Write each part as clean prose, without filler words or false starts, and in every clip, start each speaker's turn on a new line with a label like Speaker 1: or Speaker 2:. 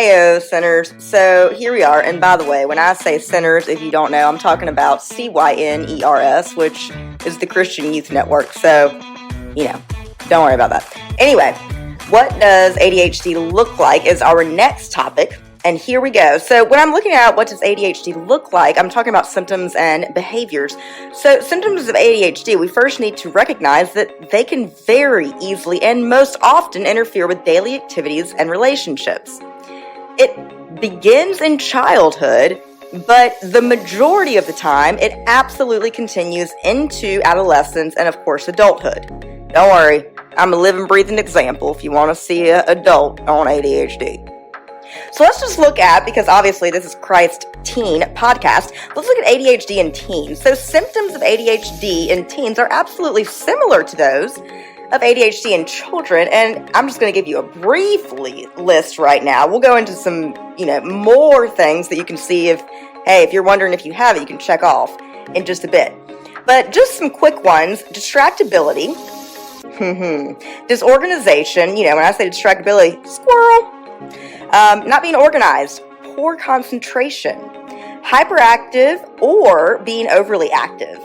Speaker 1: Heyo, sinners. So here we are. And by the way, when I say sinners, if you don't know, I'm talking about CYNERS, which is the Christian Youth Network. So, don't worry about that. Anyway, what does ADHD look like is our next topic. And here we go. So when I'm looking at what does ADHD look like, I'm talking about symptoms and behaviors. So symptoms of ADHD, we first need to recognize that they can very easily and most often interfere with daily activities and relationships. It begins in childhood, but the majority of the time, it absolutely continues into adolescence and, of course, adulthood. Don't worry, I'm a living, breathing example if you want to see an adult on ADHD. So let's just look at, because obviously this is Christ Teen Podcast, let's look at ADHD in teens. So symptoms of ADHD in teens are absolutely similar to those of ADHD in children, and I'm just going to give you a brief list right now. We'll go into some, more things that you can see if you're wondering if you have it, you can check off in just a bit. But just some quick ones: distractibility, disorganization, when I say distractibility, squirrel. Not being organized, poor concentration, hyperactive or being overly active,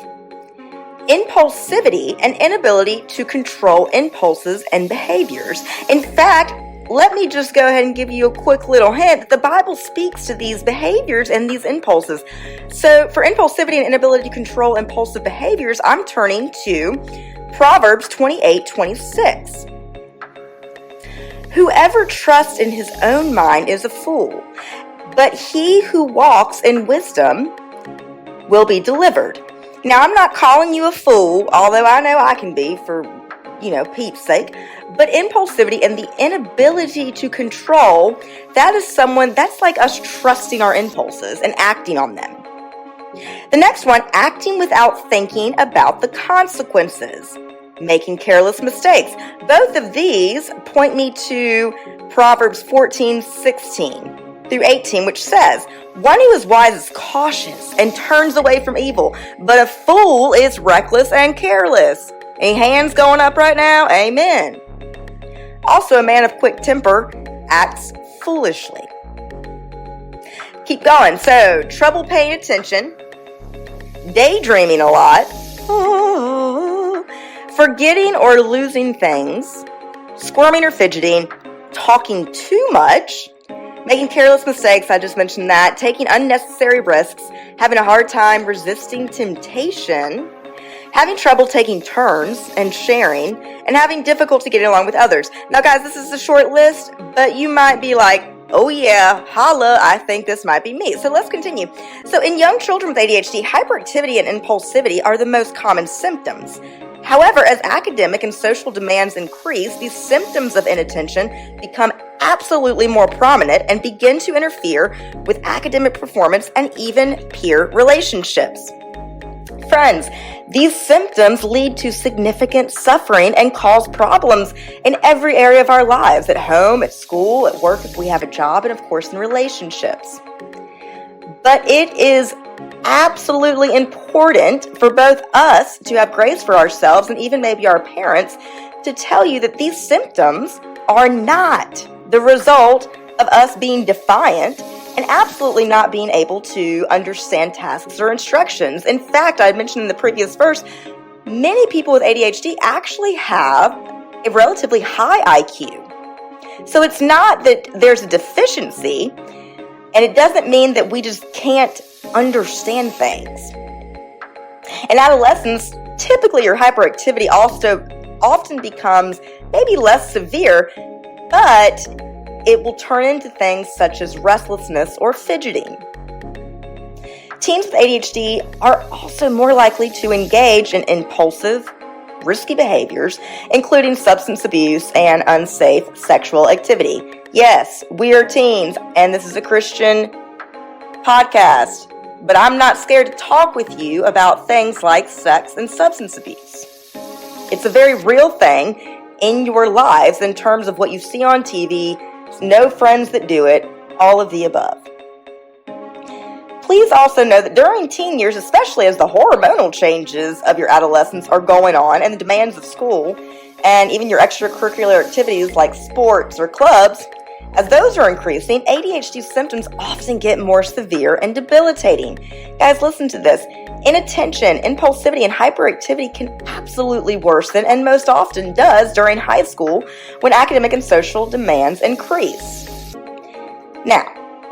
Speaker 1: impulsivity, and inability to control impulses and behaviors. In fact, let me just go ahead and give you a quick little hint that the Bible speaks to these behaviors and these impulses. So for impulsivity and inability to control impulsive behaviors, I'm turning to Proverbs 28:26. Whoever trusts in his own mind is a fool, but he who walks in wisdom will be delivered. Now, I'm not calling you a fool, although I know I can be for, peep's sake, but impulsivity and the inability to control, that's like us trusting our impulses and acting on them. The next one, acting without thinking about the consequences. Making careless mistakes. Both of these point me to Proverbs 14:16 through 18, which says, "One who is wise is cautious and turns away from evil, but a fool is reckless and careless." Any hands going up right now? Amen. Also, a man of quick temper acts foolishly. Keep going. So, trouble paying attention, daydreaming a lot, forgetting or losing things, squirming or fidgeting, talking too much, making careless mistakes, I just mentioned that, taking unnecessary risks, having a hard time resisting temptation, having trouble taking turns and sharing, and having difficulty getting along with others. Now guys, this is a short list, but you might be like, oh yeah, holla, I think this might be me. So let's continue. So in young children with ADHD, hyperactivity and impulsivity are the most common symptoms. However, as academic and social demands increase, these symptoms of inattention become absolutely more prominent and begin to interfere with academic performance and even peer relationships. Friends, these symptoms lead to significant suffering and cause problems in every area of our lives, at home, at school, at work, if we have a job, and of course in relationships. But it is absolutely important for both us to have grace for ourselves and even maybe our parents to tell you that these symptoms are not the result of us being defiant and absolutely not being able to understand tasks or instructions. In fact, I mentioned in the previous verse, many people with ADHD actually have a relatively high IQ. So it's not that there's a deficiency, and it doesn't mean that we just can't understand things. In adolescence, typically your hyperactivity also often becomes maybe less severe, but it will turn into things such as restlessness or fidgeting. Teens with ADHD are also more likely to engage in impulsive, risky behaviors, including substance abuse and unsafe sexual activity. Yes, we are teens, and this is a Christian podcast, but I'm not scared to talk with you about things like sex and substance abuse. It's a very real thing in your lives in terms of what you see on TV, no friends that do it, all of the above. Please also know that during teen years, especially as the hormonal changes of your adolescence are going on and the demands of school and even your extracurricular activities like sports or clubs, As those are increasing, ADHD symptoms often get more severe and debilitating. Guys, listen to this. Inattention, impulsivity, and hyperactivity can absolutely worsen, and most often does during high school when academic and social demands increase. Now,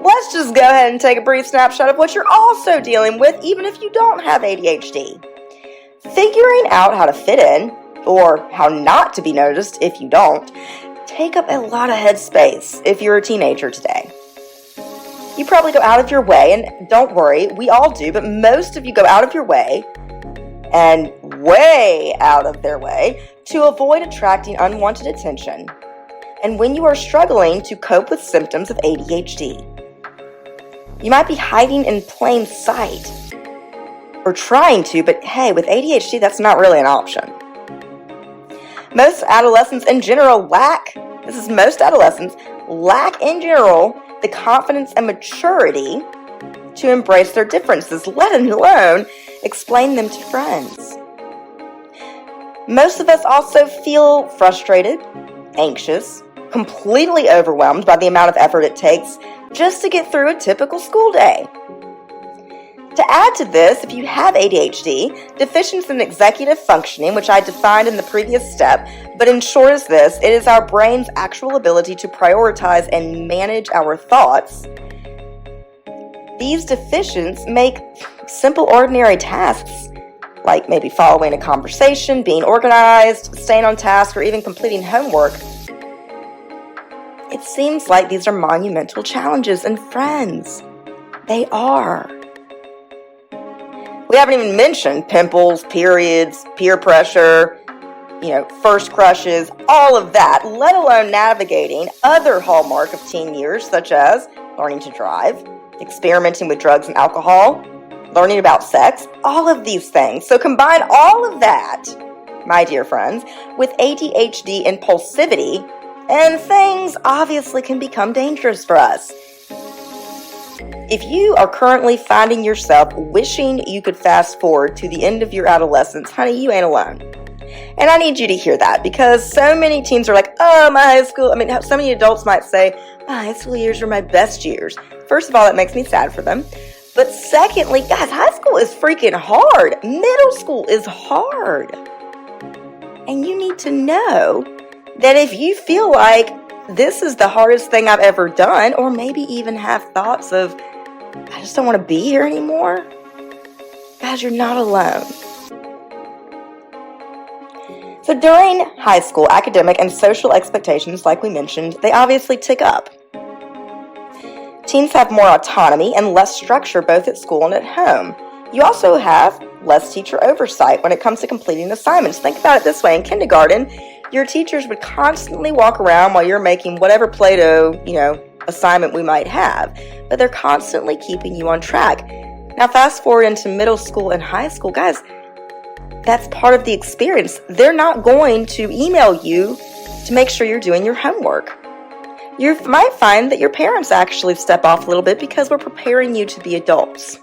Speaker 1: let's just go ahead and take a brief snapshot of what you're also dealing with, even if you don't have ADHD. Figuring out how to fit in, or how not to be noticed if you don't, take up a lot of headspace if you're a teenager today. You probably go out of your way, and don't worry, we all do, but most of you go out of your way, and way out of their way, to avoid attracting unwanted attention. And when you are struggling to cope with symptoms of ADHD, you might be hiding in plain sight, or trying to, but hey, with ADHD, that's not really an option. Most adolescents in general lack in general the confidence and maturity to embrace their differences, let alone explain them to friends. Most of us also feel frustrated, anxious, completely overwhelmed by the amount of effort it takes just to get through a typical school day. To add to this, if you have ADHD, deficiency in executive functioning, which I defined in the previous step, but in short is this, it is our brain's actual ability to prioritize and manage our thoughts. These deficiencies make simple, ordinary tasks, like maybe following a conversation, being organized, staying on task, or even completing homework. It seems like these are monumental challenges, and friends, they are. We haven't even mentioned pimples, periods, peer pressure, first crushes, all of that, let alone navigating other hallmark of teen years, such as learning to drive, experimenting with drugs and alcohol, learning about sex, all of these things. So combine all of that, my dear friends, with ADHD impulsivity, and things obviously can become dangerous for us. If you are currently finding yourself wishing you could fast forward to the end of your adolescence, honey, you ain't alone. And I need you to hear that, because so many teens are like, so many adults might say, my high school years were my best years. First of all, that makes me sad for them. But secondly, guys, high school is freaking hard. Middle school is hard. And you need to know that if you feel like this is the hardest thing I've ever done, or maybe even have thoughts of, I just don't want to be here anymore, guys, you're not alone. So during high school, academic and social expectations, like we mentioned, they obviously tick up. Teens have more autonomy and less structure both at school and at home. You also have less teacher oversight when it comes to completing assignments. Think about it this way. In kindergarten, your teachers would constantly walk around while you're making whatever Play-Doh, assignment we might have. But they're constantly keeping you on track. Now, fast forward into middle school and high school, guys, that's part of the experience. They're not going to email you to make sure you're doing your homework. You might find that your parents actually step off a little bit because we're preparing you to be adults.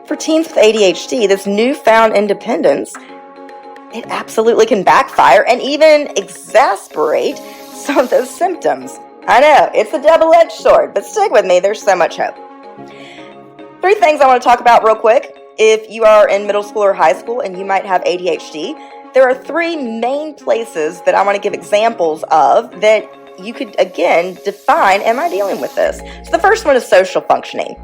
Speaker 1: For teens with ADHD, this newfound independence, it absolutely can backfire and even exacerbate some of those symptoms. I know, it's a double-edged sword, but stick with me, there's so much hope. 3 things I want to talk about real quick. If you are in middle school or high school and you might have ADHD, there are 3 main places that I want to give examples of that you could, again, define, am I dealing with this? So the first one is social functioning.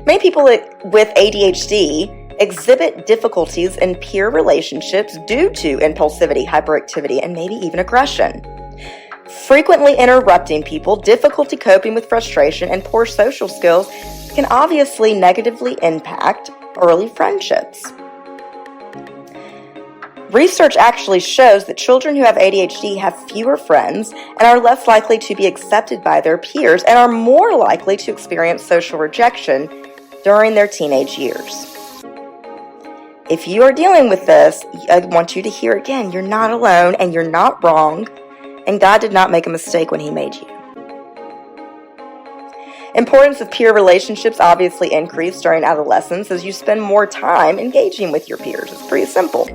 Speaker 1: Many people with ADHD exhibit difficulties in peer relationships due to impulsivity, hyperactivity, and maybe even aggression. Frequently interrupting people, difficulty coping with frustration, and poor social skills can obviously negatively impact early friendships. Research actually shows that children who have ADHD have fewer friends and are less likely to be accepted by their peers and are more likely to experience social rejection during their teenage years. If you are dealing with this, I want you to hear again, you're not alone and you're not wrong, and God did not make a mistake when He made you. Importance of peer relationships obviously increase during adolescence as you spend more time engaging with your peers. It's pretty simple.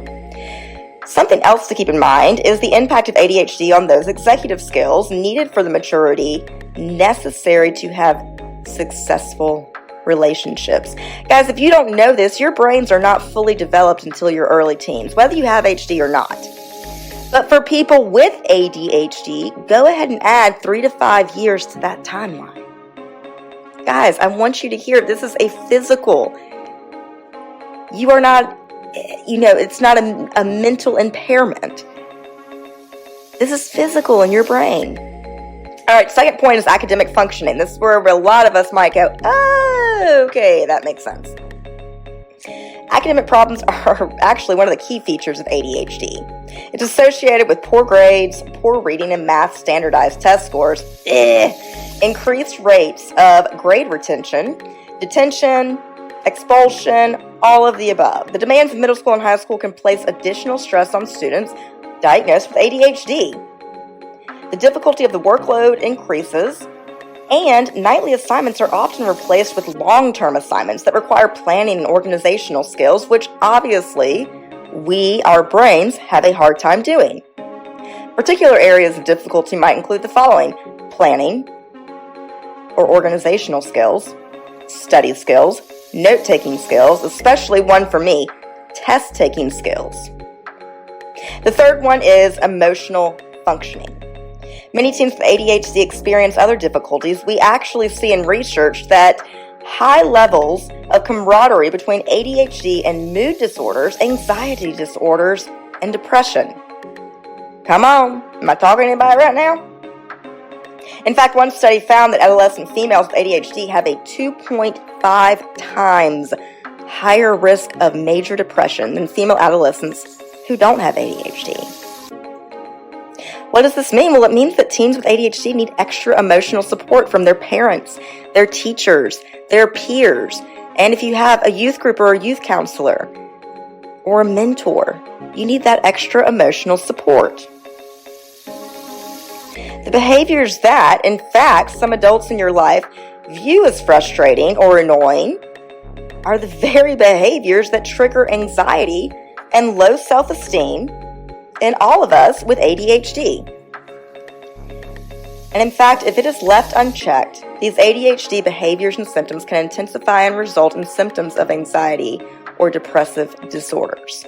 Speaker 1: Something else to keep in mind is the impact of ADHD on those executive skills needed for the maturity necessary to have successful relationships. Guys, if you don't know this, your brains are not fully developed until your early teens, whether you have HD or not. But for people with ADHD, go ahead and add 3 to 5 years to that timeline. Guys, I want you to hear this is a physical. You are not, it's not a mental impairment. This is physical in your brain. All right, second point is academic functioning. This is where a lot of us might go, oh, okay, that makes sense. Academic problems are actually one of the key features of ADHD. It's associated with poor grades, poor reading and math standardized test scores, increased rates of grade retention, detention, expulsion, all of the above. The demands of middle school and high school can place additional stress on students diagnosed with ADHD. The difficulty of the workload increases, and nightly assignments are often replaced with long-term assignments that require planning and organizational skills, which obviously our brains have a hard time doing. Particular areas of difficulty might include the following: planning or organizational skills, study skills, note-taking skills, especially one for me, test-taking skills. The third one is emotional functioning. Many teens with ADHD experience other difficulties. We actually see in research that high levels of camaraderie between ADHD and mood disorders, anxiety disorders, and depression. Come on, am I talking to anybody right now? In fact, one study found that adolescent females with ADHD have a 2.5 times higher risk of major depression than female adolescents who don't have ADHD. What does this mean? Well, it means that teens with ADHD need extra emotional support from their parents, their teachers, their peers, and if you have a youth group or a youth counselor or a mentor, you need that extra emotional support. The behaviors that, in fact, some adults in your life view as frustrating or annoying are the very behaviors that trigger anxiety and low self-esteem in all of us with ADHD. And in fact, if it is left unchecked, these ADHD behaviors and symptoms can intensify and result in symptoms of anxiety or depressive disorders.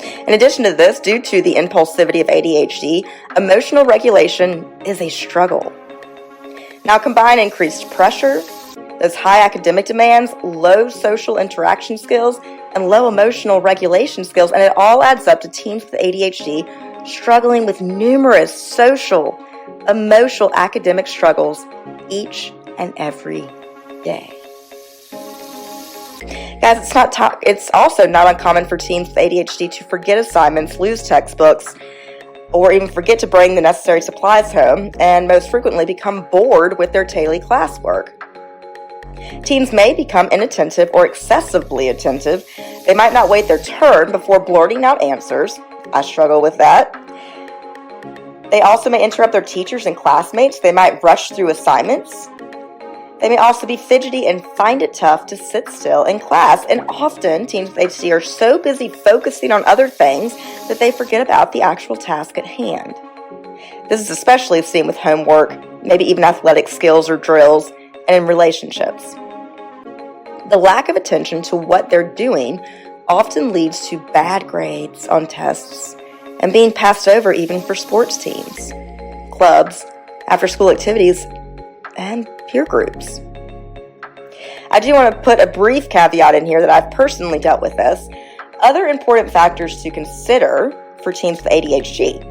Speaker 1: In addition to this, due to the impulsivity of ADHD, emotional regulation is a struggle. Now combine increased pressure, those high academic demands, low social interaction skills, and low emotional regulation skills, and it all adds up to teens with ADHD struggling with numerous social, emotional, academic struggles each and every day. Guys, it's also not uncommon for teens with ADHD to forget assignments, lose textbooks, or even forget to bring the necessary supplies home, and most frequently become bored with their daily classwork. Teens may become inattentive or excessively attentive. They might not wait their turn before blurting out answers. I struggle with that. They also may interrupt their teachers and classmates. They might rush through assignments. They may also be fidgety and find it tough to sit still in class. And often, teens with ADHD are so busy focusing on other things that they forget about the actual task at hand. This is especially seen with homework, maybe even athletic skills or drills, and in relationships. The lack of attention to what they're doing often leads to bad grades on tests and being passed over even for sports teams, clubs, after-school activities, and peer groups. I do want to put a brief caveat in here that I've personally dealt with this. Other important factors to consider for teens with ADHD.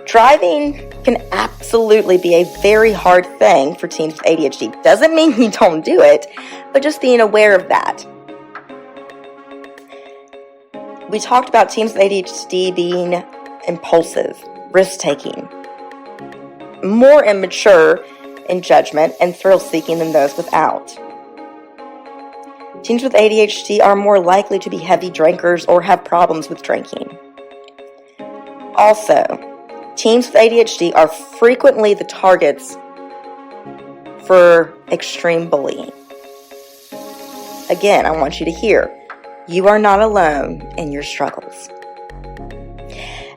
Speaker 1: Driving can absolutely be a very hard thing for teens with ADHD. Doesn't mean you don't do it, but just being aware of that. We talked about teens with ADHD being impulsive, risk-taking, more immature in judgment and thrill-seeking than those without. Teens with ADHD are more likely to be heavy drinkers or have problems with drinking. Also, teens with ADHD are frequently the targets for extreme bullying. Again, I want you to hear, you are not alone in your struggles.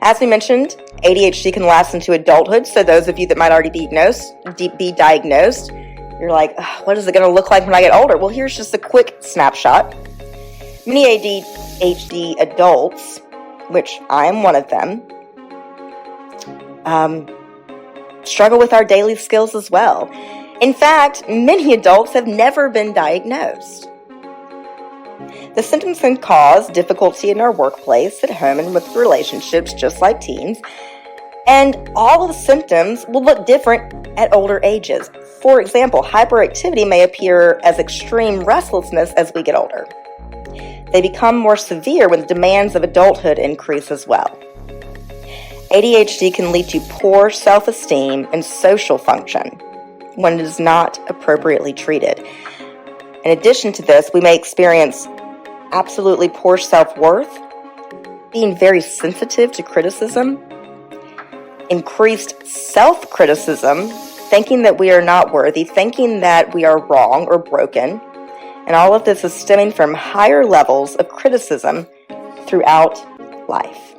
Speaker 1: As we mentioned, ADHD can last into adulthood, so those of you that might already be diagnosed, you're like, what is it going to look like when I get older? Well, here's just a quick snapshot. Many ADHD adults, which I am one of them, struggle with our daily skills as well. In fact, many adults have never been diagnosed. The symptoms can cause difficulty in our workplace, at home, and with relationships, just like teens. And all of the symptoms will look different at older ages. For example, hyperactivity may appear as extreme restlessness as we get older. They become more severe when the demands of adulthood increase as well. ADHD can lead to poor self-esteem and social function when it is not appropriately treated. In addition to this, we may experience absolutely poor self-worth, being very sensitive to criticism, increased self-criticism, thinking that we are not worthy, thinking that we are wrong or broken, and all of this is stemming from higher levels of criticism throughout life.